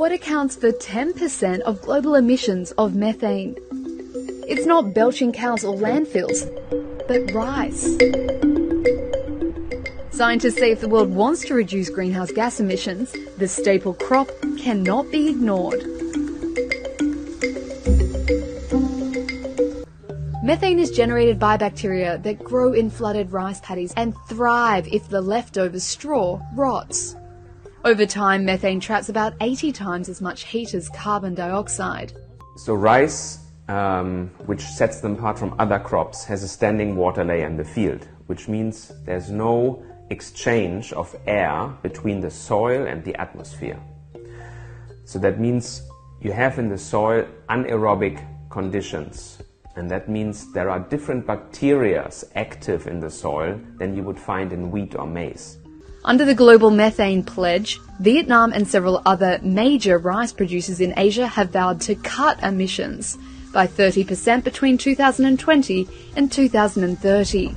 what accounts for 10% of global emissions of methane? It's not belching cows or landfills, but rice. Scientists say if the world wants to reduce greenhouse gas emissions, the staple crop cannot be ignored. Methane is generated by bacteria that grow in flooded rice paddies and thrive if the leftover straw rots. Over time, methane traps about 80 times as much heat as carbon dioxide. So rice, which sets them apart from other crops, has a standing water layer in the field, which means there's no exchange of air between the soil and the atmosphere. So that means you have in the soil anaerobic conditions, and that means there are different bacteria active in the soil than you would find in wheat or maize. Under the Global Methane Pledge, Vietnam and several other major rice producers in Asia have vowed to cut emissions by 30% between 2020 and 2030.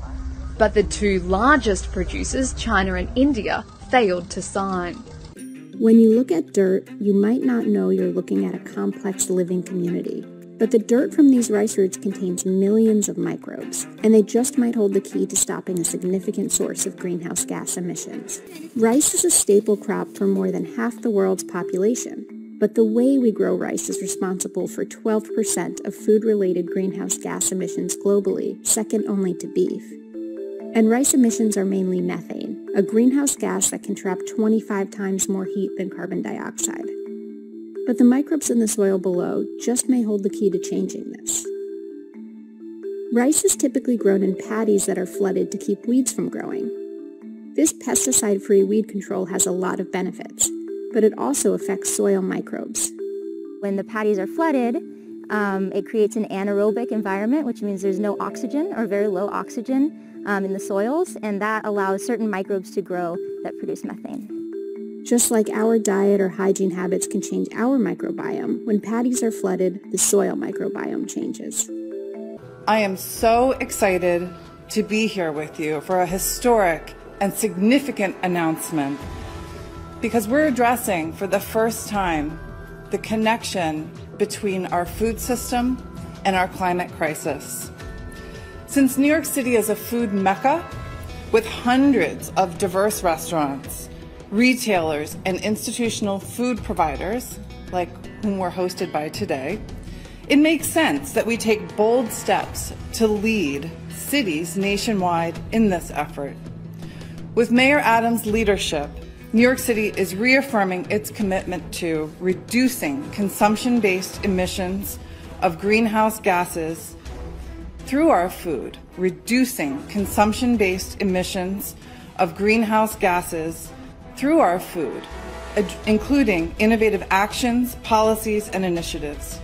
But the two largest producers, China and India, failed to sign. When you look at dirt, you might not know you're looking at a complex living community. But the dirt from these rice roots contains millions of microbes, and they just might hold the key to stopping a significant source of greenhouse gas emissions. Rice is a staple crop for more than half the world's population, but the way we grow rice is responsible for 12% of food-related greenhouse gas emissions globally, second only to beef. And rice emissions are mainly methane, a greenhouse gas that can trap 25 times more heat than carbon dioxide. But the microbes in the soil below just may hold the key to changing this. Rice is typically grown in paddies that are flooded to keep weeds from growing. This pesticide-free weed control has a lot of benefits, but it also affects soil microbes. When the paddies are flooded, it creates an anaerobic environment, which means there's no oxygen or very low oxygen in the soils, and that allows certain microbes to grow that produce methane. Just like our diet or hygiene habits can change our microbiome, when paddies are flooded, the soil microbiome changes. I am so excited to be here with you for a historic and significant announcement, because we're addressing for the first time the connection between our food system and our climate crisis. Since New York City is a food mecca with hundreds of diverse restaurants, retailers, and institutional food providers, like whom we're hosted by today, it makes sense that we take bold steps to lead cities nationwide in this effort. With Mayor Adams' leadership, New York City is reaffirming its commitment to reducing consumption-based emissions of greenhouse gases through our food, reducing consumption-based emissions of greenhouse gases through our food, including innovative actions, policies, and initiatives.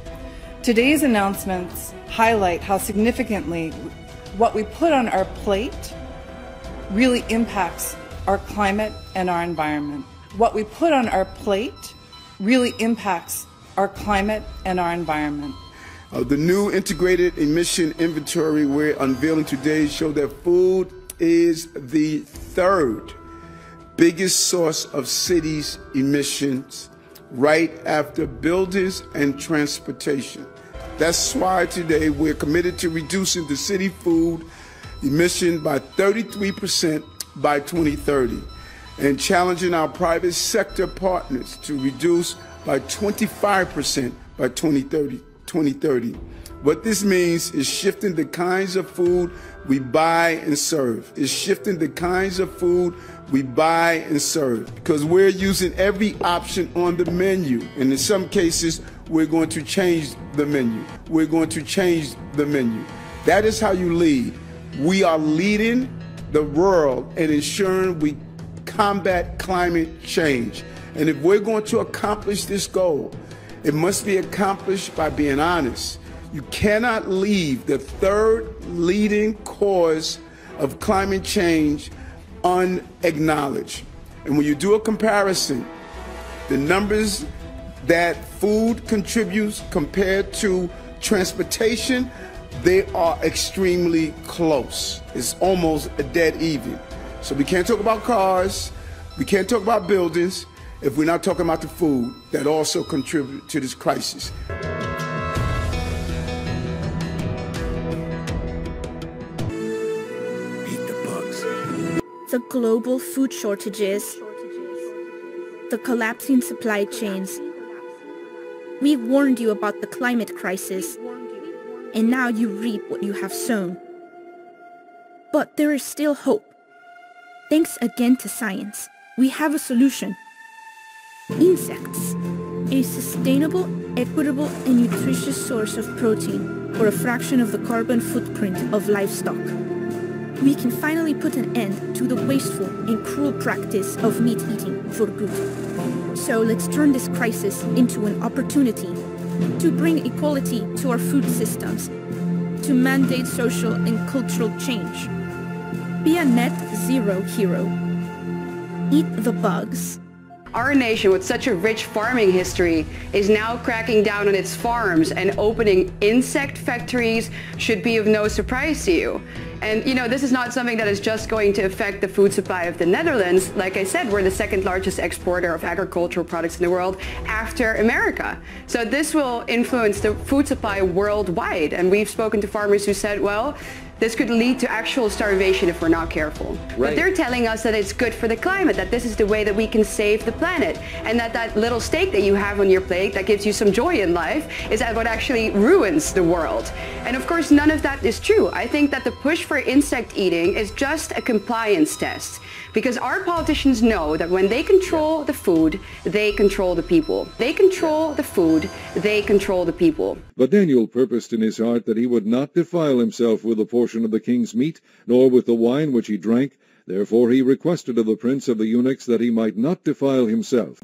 Today's announcements highlight how significantly what we put on our plate really impacts our climate and our environment. What we put on our plate really impacts our climate and our environment. The new integrated emission inventory we're unveiling today show that food is the third biggest source of cities' emissions, right after buildings and transportation. That's why today we're committed to reducing the city food emission by 33% by 2030 and challenging our private sector partners to reduce by 25% by 2030. What this means is shifting the kinds of food we buy and serve. It's shifting the kinds of food we buy and serve, because we're using every option on the menu, and in some cases we're going to change the menu. We're going to change the menu. That is how you lead. We are leading the world and ensuring we combat climate change. And if we're going to accomplish this goal, it must be accomplished by being honest. You cannot leave the third leading cause of climate change unacknowledged. And when you do a comparison, the numbers that food contributes compared to transportation, they are extremely close. It's almost a dead even. So we can't talk about cars, we can't talk about buildings, if we're not talking about the food that also contribute to this crisis. Eat the bugs. The global food shortages, the collapsing supply chains. We warned you about the climate crisis, and now you reap what you have sown. But there is still hope. Thanks again to science, we have a solution. Insects, a sustainable, equitable, and nutritious source of protein for a fraction of the carbon footprint of livestock. We can finally put an end to the wasteful and cruel practice of meat eating for good. So let's turn this crisis into an opportunity to bring equality to our food systems, to mandate social and cultural change. Be a net zero hero. Eat the bugs. Our nation, with such a rich farming history, is now cracking down on its farms and opening insect factories should be of no surprise to you. And you know, this is not something that is just going to affect the food supply of the Netherlands. Like I said, we're the second largest exporter of agricultural products in the world after America. So this will influence the food supply worldwide. And we've spoken to farmers who said, well, this could lead to actual starvation if we're not careful. Right. But they're telling us that it's good for the climate, that this is the way that we can save the planet, and that little steak that you have on your plate that gives you some joy in life is that what actually ruins the world. And of course, none of that is true. I think that the push for insect eating is just a compliance test, because our politicians know that when they control the food, they control the people. They control the food, they control the people. But Daniel purposed in his heart that he would not defile himself with a portion of the king's meat, nor with the wine which he drank. Therefore he requested of the prince of the eunuchs that he might not defile himself.